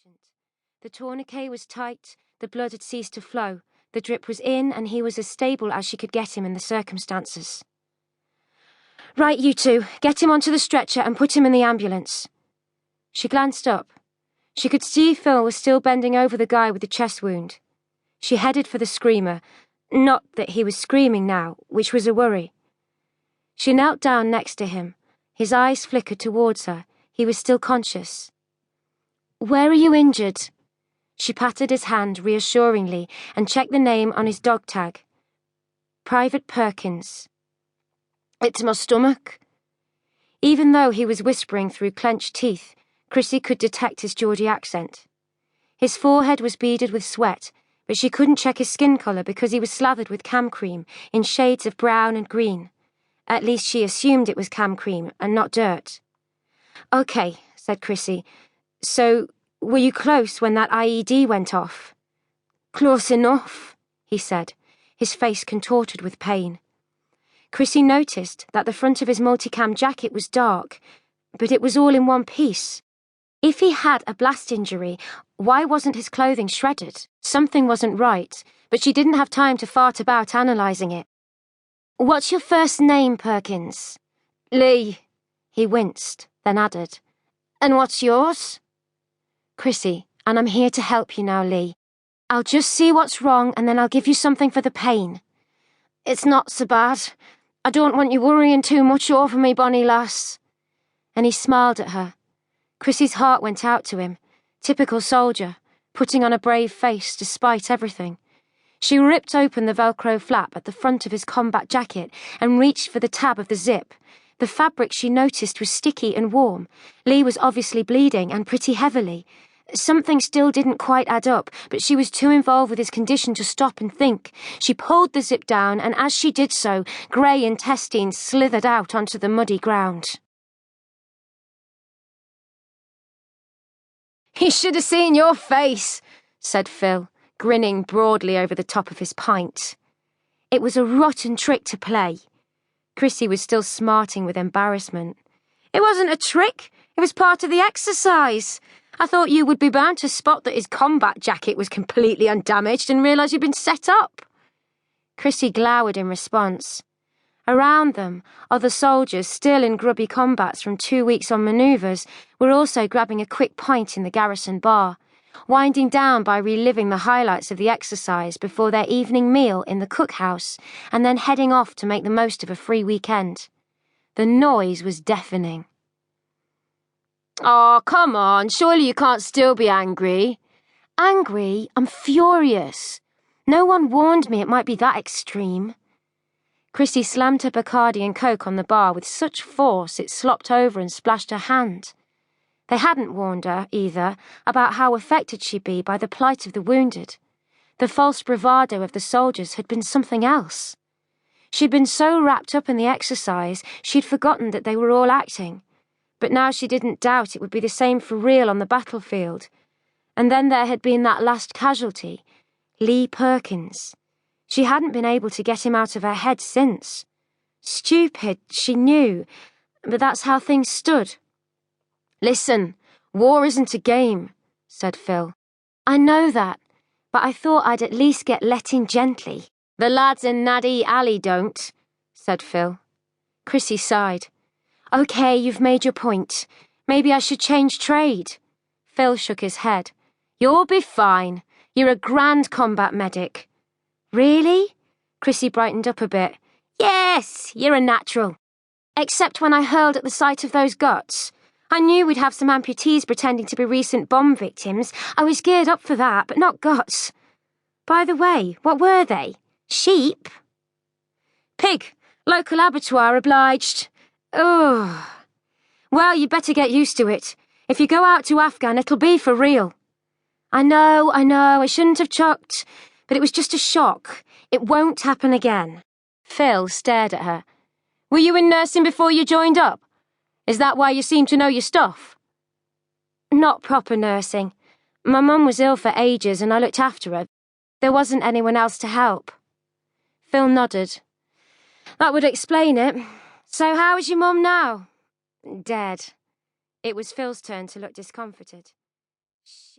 patient. The tourniquet was tight, the blood had ceased to flow, the drip was in, and he was as stable as she could get him in the circumstances. "Right, you two, get him onto the stretcher and put him in the ambulance." She glanced up. She could see Phil was still bending over the guy with the chest wound. She headed for the screamer, not that he was screaming now, which was a worry. She knelt down next to him. His eyes flickered towards her. He was still conscious. "Where are you injured?" She patted his hand reassuringly and checked the name on his dog tag. "Private Perkins." "It's my stomach." Even though he was whispering through clenched teeth, Chrissie could detect his Geordie accent. His forehead was beaded with sweat, but she couldn't check his skin colour because he was slathered with cam cream in shades of brown and green. At least she assumed it was cam cream and not dirt. "Okay," said Chrissie. "So, were you close when that IED went off?" "Close enough," he said, his face contorted with pain. Chrissie noticed that the front of his multicam jacket was dark, but it was all in one piece. If he had a blast injury, why wasn't his clothing shredded? Something wasn't right, but she didn't have time to fart about analysing it. "What's your first name, Perkins?" "Lee." He winced, then added, "And what's yours?" "Chrissie, and I'm here to help you now, Lee. I'll just see what's wrong and then I'll give you something for the pain." "It's not so bad. I don't want you worrying too much over me, bonny lass." And he smiled at her. Chrissie's heart went out to him. Typical soldier, putting on a brave face despite everything. She ripped open the Velcro flap at the front of his combat jacket and reached for the tab of the zip. The fabric she noticed was sticky and warm. Lee was obviously bleeding, and pretty heavily. Something still didn't quite add up, but she was too involved with his condition to stop and think. She pulled the zip down, and as she did so, grey intestines slithered out onto the muddy ground. "You should have seen your face," said Phil, grinning broadly over the top of his pint. It was a rotten trick to play. Chrissie was still smarting with embarrassment. "It wasn't a trick. It was part of the exercise. I thought you would be bound to spot that his combat jacket was completely undamaged and realise you'd been set up." Chrissie glowered in response. Around them, other soldiers, still in grubby combats from 2 weeks on manoeuvres, were also grabbing a quick pint in the garrison bar, winding down by reliving the highlights of the exercise before their evening meal in the cookhouse, and then heading off to make the most of a free weekend. The noise was deafening. "Oh, come on, surely you can't still be angry." "Angry? I'm furious. No one warned me it might be that extreme." Chrissie slammed her Bacardi and Coke on the bar with such force it slopped over and splashed her hand. They hadn't warned her, either, about how affected she'd be by the plight of the wounded. The false bravado of the soldiers had been something else. She'd been so wrapped up in the exercise, she'd forgotten that they were all acting. But now she didn't doubt it would be the same for real on the battlefield. And then there had been that last casualty, Lee Perkins. She hadn't been able to get him out of her head since. Stupid, she knew, but that's how things stood. "Listen, war isn't a game," said Phil. "I know that, but I thought I'd at least get let in gently." "The lads in Maddy alley don't," said Phil. Chrissie sighed. "Okay, you've made your point. Maybe I should change trade." Phil shook his head. "You'll be fine. You're a grand combat medic." "Really?" Chrissie brightened up a bit. "Yes, you're a natural. Except when I hurled at the sight of those guts. I knew we'd have some amputees pretending to be recent bomb victims. I was geared up for that, but not guts. By the way, what were they? Sheep?" "Pig. Local abattoir obliged." "Ugh. Well, you better get used to it. If you go out to Afghan, it'll be for real." I know, I shouldn't have chucked, but it was just a shock. It won't happen again." Phil stared at her. "Were you in nursing before you joined up? Is that why you seem to know your stuff?" "Not proper nursing. My mum was ill for ages and I looked after her. There wasn't anyone else to help." Phil nodded. "That would explain it. So how is your mum now?" "Dead." It was Phil's turn to look discomforted.